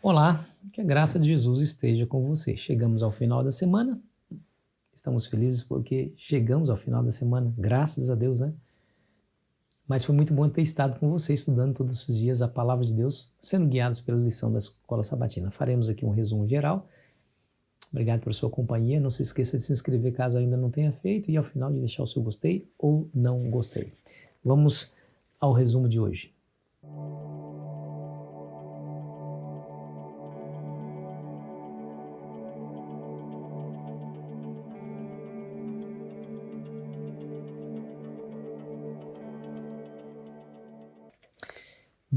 Olá, que a graça de Jesus esteja com você. Chegamos ao final da semana, estamos felizes porque chegamos ao final da semana, graças a Deus, né? Mas foi muito bom ter estado com você, estudando todos os dias a Palavra de Deus, sendo guiados pela lição da Escola Sabatina. Faremos aqui um resumo geral. Obrigado por sua companhia. Não se esqueça de se inscrever caso ainda não tenha feito e ao final de deixar o seu gostei ou não gostei. Vamos ao resumo de hoje.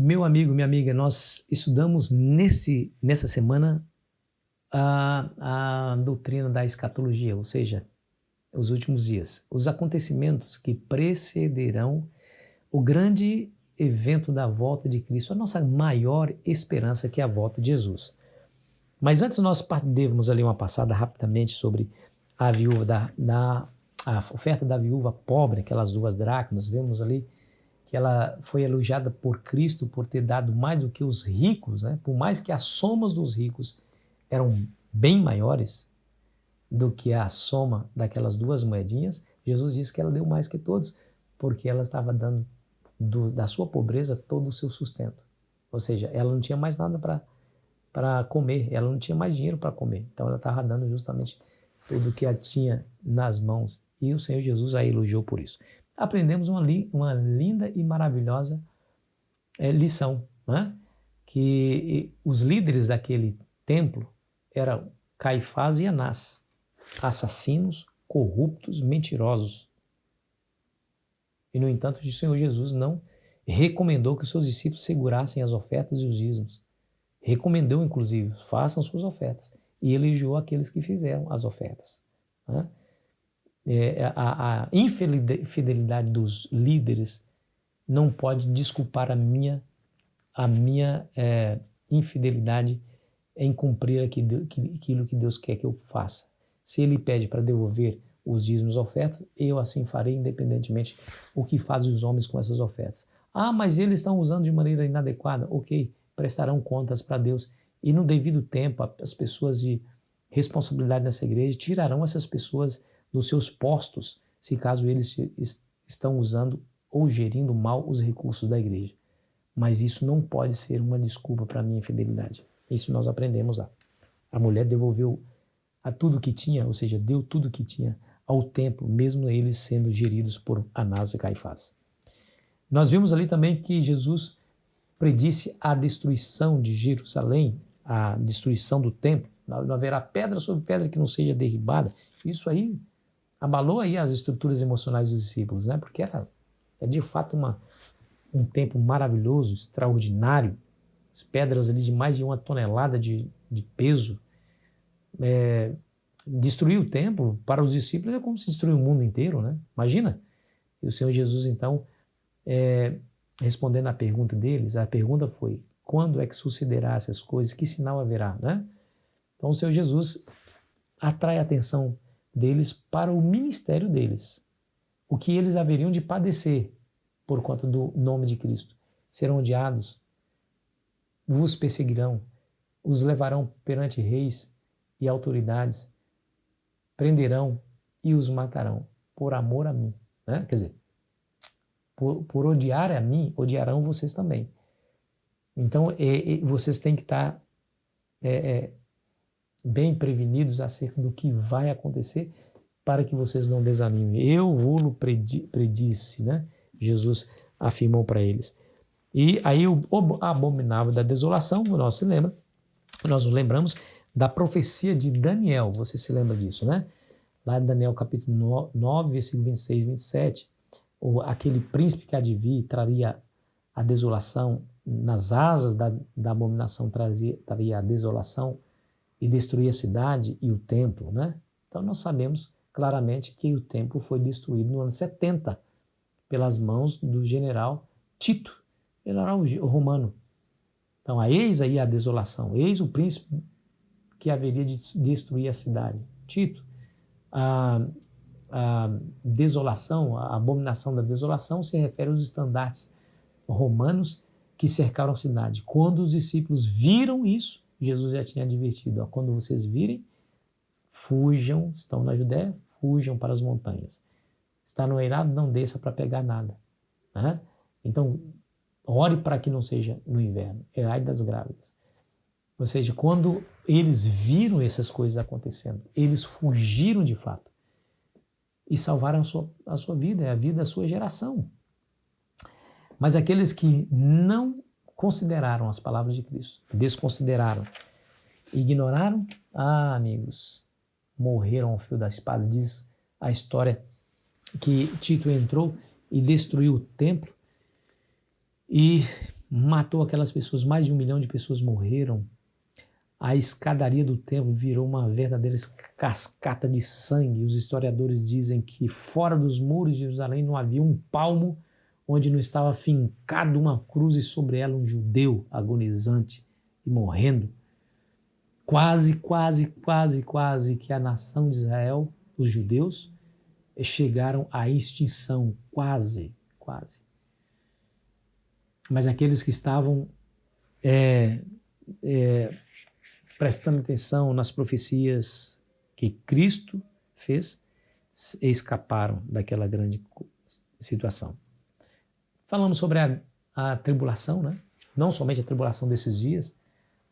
Meu amigo, minha amiga, nós estudamos nessa semana a doutrina da escatologia, ou seja, os últimos dias, os acontecimentos que precederão o grande evento da volta de Cristo, a nossa maior esperança, que é a volta de Jesus. Mas antes nós devemos ali uma passada rapidamente sobre a viúva a oferta da viúva pobre, aquelas 2 dracmas. Vemos ali que ela foi elogiada por Cristo por ter dado mais do que os ricos, né? Por mais que as somas dos ricos eram bem maiores do que a soma daquelas 2 moedinhas, Jesus disse que ela deu mais que todos, porque ela estava dando da sua pobreza todo o seu sustento. Ou seja, ela não tinha mais nada para comer, ela não tinha mais dinheiro para comer. Então ela estava dando justamente tudo o que ela tinha nas mãos. E o Senhor Jesus a elogiou por isso. Aprendemos uma linda e maravilhosa lição, né? Que os líderes daquele templo eram Caifás e Anás, assassinos, corruptos, mentirosos. E, no entanto, o Senhor Jesus não recomendou que os seus discípulos segurassem as ofertas e os dízimos. Recomendou, inclusive, façam suas ofertas. E elogiou aqueles que fizeram as ofertas, né? A infidelidade dos líderes não pode desculpar a minha infidelidade em cumprir aquilo que Deus quer que eu faça. Se Ele pede para devolver os dízimos e ofertas, eu assim farei, independentemente o que fazem os homens com essas ofertas. Ah, mas eles estão usando de maneira inadequada. Ok, prestarão contas para Deus. E no devido tempo, as pessoas de responsabilidade nessa igreja tirarão essas pessoas dos seus postos, se caso eles estão usando ou gerindo mal os recursos da igreja. Mas isso não pode ser uma desculpa para a minha infidelidade. Isso nós aprendemos lá. A mulher devolveu a tudo que tinha, ou seja, deu tudo que tinha ao templo, mesmo eles sendo geridos por Anás e Caifás. Nós vimos ali também que Jesus predisse a destruição de Jerusalém, a destruição do templo. Não haverá pedra sobre pedra que não seja derribada. Isso aí abalou aí as estruturas emocionais dos discípulos, né? Porque é de fato um templo maravilhoso, extraordinário. As pedras ali de mais de 1 tonelada de peso. Destruir o templo para os discípulos é como se destruir o mundo inteiro, né? Imagina. E o Senhor Jesus, então, respondendo à pergunta deles, a pergunta foi: quando é que sucederá essas coisas? Que sinal haverá, né? Então o Senhor Jesus atrai a atenção deles para o ministério deles. O que eles haveriam de padecer por conta do nome de Cristo. Serão odiados, vos perseguirão, os levarão perante reis e autoridades, prenderão e os matarão por amor a mim, né? Quer dizer, por odiar a mim, odiarão vocês também. Então, vocês têm que estar bem prevenidos acerca do que vai acontecer para que vocês não desanimem. Eu vou predisse, né? Jesus afirmou para eles. E aí o abominável da desolação, nós nos lembramos da profecia de Daniel, você se lembra disso, né? Lá em Daniel capítulo 9, versículo 26 e 27, aquele príncipe que há de vir traria a desolação, nas asas da abominação traria a desolação e destruir a cidade e o templo, né? Então nós sabemos claramente que o templo foi destruído no ano 70 pelas mãos do general Tito, general romano. Então eis aí a desolação, eis o príncipe que haveria de destruir a cidade, Tito. A desolação, a abominação da desolação se refere aos estandartes romanos que cercaram a cidade. Quando os discípulos viram isso, Jesus já tinha advertido, ó, quando vocês virem, fujam, estão na Judéia, fujam para as montanhas. Está no eirado, não desça para pegar nada. Né? Então, ore para que não seja no inverno, é ai das grávidas. Ou seja, quando eles viram essas coisas acontecendo, eles fugiram de fato e salvaram a sua vida, a vida da sua geração. Mas aqueles que não consideraram as palavras de Cristo, desconsideraram, ignoraram, amigos, morreram ao fio da espada. Diz a história que Tito entrou e destruiu o templo e matou aquelas pessoas, mais de 1 milhão de pessoas morreram. A escadaria do templo virou uma verdadeira cascata de sangue. Os historiadores dizem que fora dos muros de Jerusalém não havia um palmo onde não estava fincado uma cruz e sobre ela um judeu agonizante e morrendo. Quase que a nação de Israel, os judeus, chegaram à extinção. Quase. Mas aqueles que estavam prestando atenção nas profecias que Cristo fez, escaparam daquela grande situação. Falamos sobre a tribulação, né? Não somente a tribulação desses dias,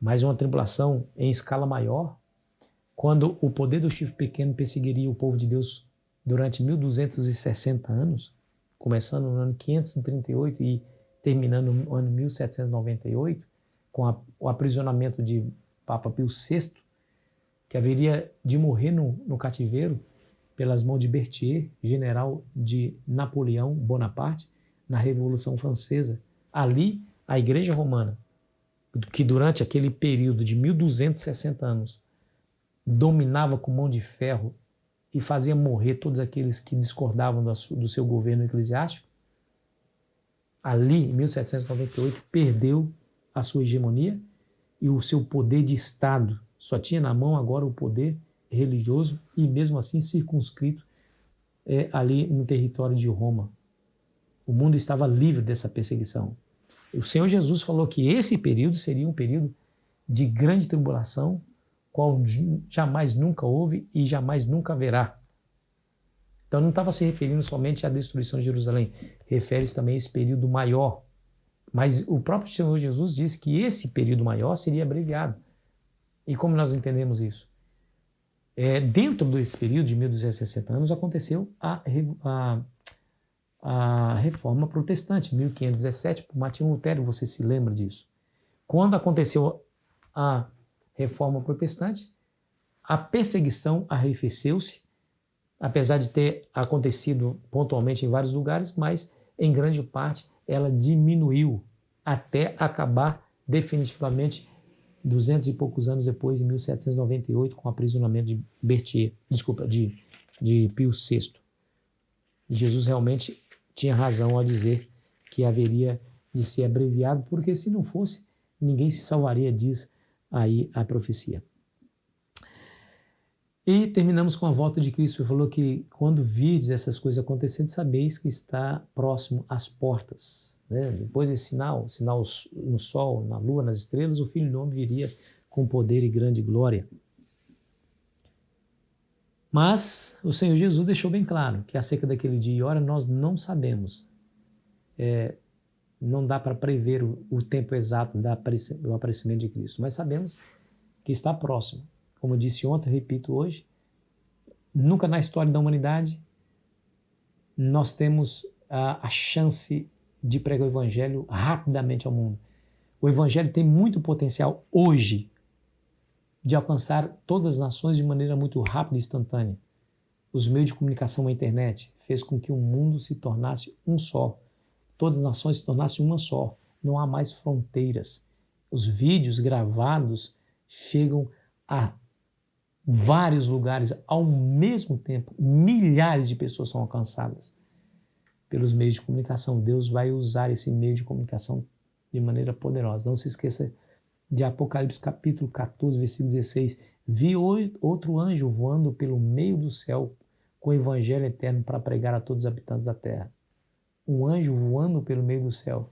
mas uma tribulação em escala maior, quando o poder do chifre pequeno perseguiria o povo de Deus durante 1260 anos, começando no ano 538 e terminando no ano 1798, com o aprisionamento de Papa Pio VI, que haveria de morrer no cativeiro pelas mãos de Berthier, general de Napoleão Bonaparte, na Revolução Francesa. Ali, a Igreja Romana, que durante aquele período de 1260 anos dominava com mão de ferro e fazia morrer todos aqueles que discordavam do seu governo eclesiástico, ali, em 1798, perdeu a sua hegemonia e o seu poder de Estado. Só tinha na mão agora o poder religioso e mesmo assim circunscrito ali no território de Roma. O mundo estava livre dessa perseguição. O Senhor Jesus falou que esse período seria um período de grande tribulação, qual jamais nunca houve e jamais nunca haverá. Então não estava se referindo somente à destruição de Jerusalém, refere-se também a esse período maior. Mas o próprio Senhor Jesus disse que esse período maior seria abreviado. E como nós entendemos isso? Dentro desse período de 1260 anos aconteceu a Reforma Protestante, 1517, por Martinho Lutero, você se lembra disso. Quando aconteceu a Reforma Protestante, a perseguição arrefeceu-se, apesar de ter acontecido pontualmente em vários lugares, mas em grande parte ela diminuiu até acabar definitivamente 200 e poucos anos depois, em 1798, com o aprisionamento de de Pio VI. E Jesus realmente tinha razão ao dizer que haveria de ser abreviado, porque se não fosse, ninguém se salvaria, diz aí a profecia. E terminamos com a volta de Cristo. Ele falou que quando virdes essas coisas acontecendo, sabeis que está próximo às portas. Né? Depois desse sinal no sol, na lua, nas estrelas, o Filho do Homem viria com poder e grande glória. Mas o Senhor Jesus deixou bem claro que acerca daquele dia e hora nós não sabemos. Não dá para prever o tempo exato do aparecimento de Cristo, mas sabemos que está próximo. Como eu disse ontem, eu repito hoje, nunca na história da humanidade nós temos a chance de pregar o Evangelho rapidamente ao mundo. O Evangelho tem muito potencial hoje de alcançar todas as nações de maneira muito rápida e instantânea. Os meios de comunicação, a internet, fez com que o mundo se tornasse um só. Todas as nações se tornassem uma só. Não há mais fronteiras. Os vídeos gravados chegam a vários lugares ao mesmo tempo. Milhares de pessoas são alcançadas pelos meios de comunicação. Deus vai usar esse meio de comunicação de maneira poderosa. Não se esqueça de Apocalipse capítulo 14, versículo 16. Vi outro anjo voando pelo meio do céu com o evangelho eterno para pregar a todos os habitantes da terra. Um anjo voando pelo meio do céu.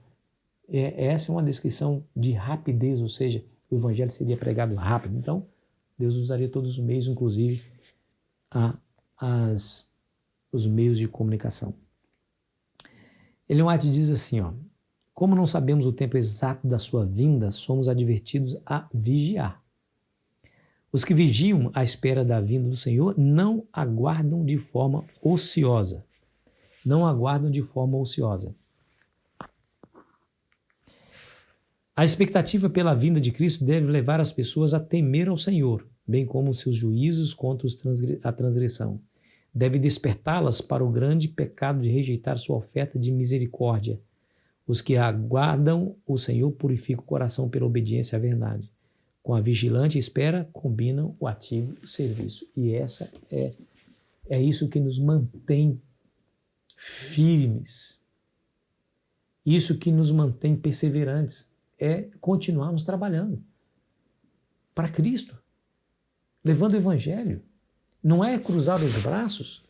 Essa é uma descrição de rapidez, ou seja, o o evangelho seria pregado rápido. Então, Deus usaria todos os meios, inclusive os meios de comunicação. Ellen White diz assim, como não sabemos o tempo exato da sua vinda, somos advertidos a vigiar. Os que vigiam à espera da vinda do Senhor não aguardam de forma ociosa. Não aguardam de forma ociosa. A expectativa pela vinda de Cristo deve levar as pessoas a temer ao Senhor, bem como os seus juízos contra a transgressão. Deve despertá-las para o grande pecado de rejeitar sua oferta de misericórdia. Os que aguardam o Senhor purificam o coração pela obediência à verdade. Com a vigilante espera, combinam o ativo serviço. E essa é isso que nos mantém firmes. Isso que nos mantém perseverantes. É continuarmos trabalhando para Cristo, levando o Evangelho. Não é cruzar os braços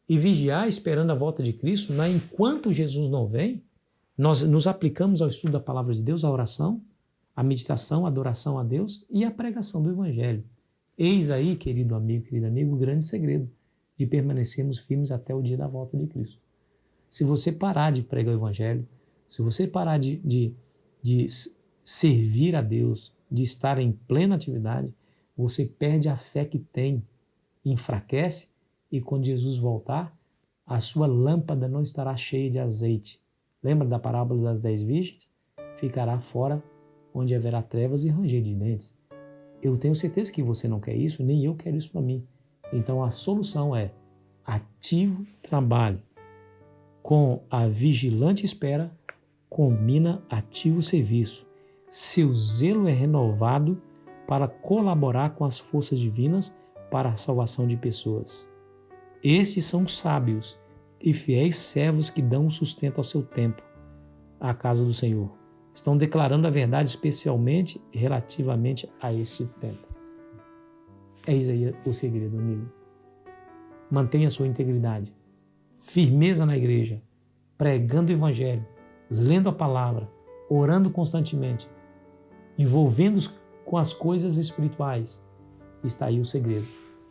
e vigiar esperando a volta de Cristo, mas enquanto Jesus não vem, nós nos aplicamos ao estudo da Palavra de Deus, à oração, à meditação, à adoração a Deus e à pregação do Evangelho. Eis aí, querido amigo, querida amiga, o grande segredo de permanecermos firmes até o dia da volta de Cristo. Se você parar de pregar o Evangelho, se você parar de servir a Deus, de estar em plena atividade, você perde a fé que tem, enfraquece, e quando Jesus voltar, a sua lâmpada não estará cheia de azeite. Lembra da parábola das 10 virgens? Ficará fora, onde haverá trevas e ranger de dentes. Eu tenho certeza que você não quer isso, nem eu quero isso para mim. Então a solução é ativo trabalho. Com a vigilante espera, combina ativo serviço. Seu zelo é renovado para colaborar com as forças divinas para a salvação de pessoas. Estes são sábios e fiéis servos que dão sustento ao seu tempo, à casa do Senhor. Estão declarando a verdade especialmente relativamente a esse tempo. É isso aí o segredo, amigo. Mantenha a sua integridade, firmeza na igreja, pregando o Evangelho, lendo a palavra, orando constantemente, envolvendo-se com as coisas espirituais. Está aí o segredo.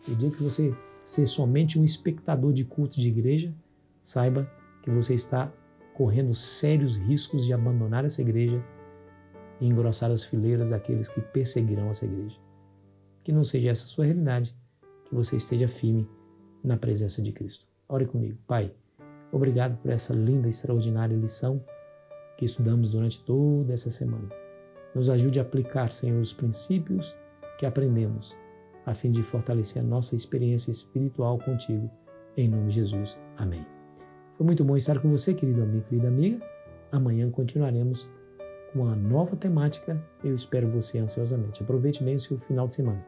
O dia que você ser somente um espectador de culto de igreja, saiba que você está correndo sérios riscos de abandonar essa igreja e engrossar as fileiras daqueles que perseguirão essa igreja. Que não seja essa a sua realidade, que você esteja firme na presença de Cristo. Ore comigo. Pai, obrigado por essa linda e extraordinária lição que estudamos durante toda essa semana. Nos ajude a aplicar, Senhor, os princípios que aprendemos, a fim de fortalecer a nossa experiência espiritual contigo. Em nome de Jesus. Amém. Foi muito bom estar com você, querido amigo, querida amiga. Amanhã continuaremos com uma nova temática. Eu espero você ansiosamente. Aproveite bem o seu final de semana.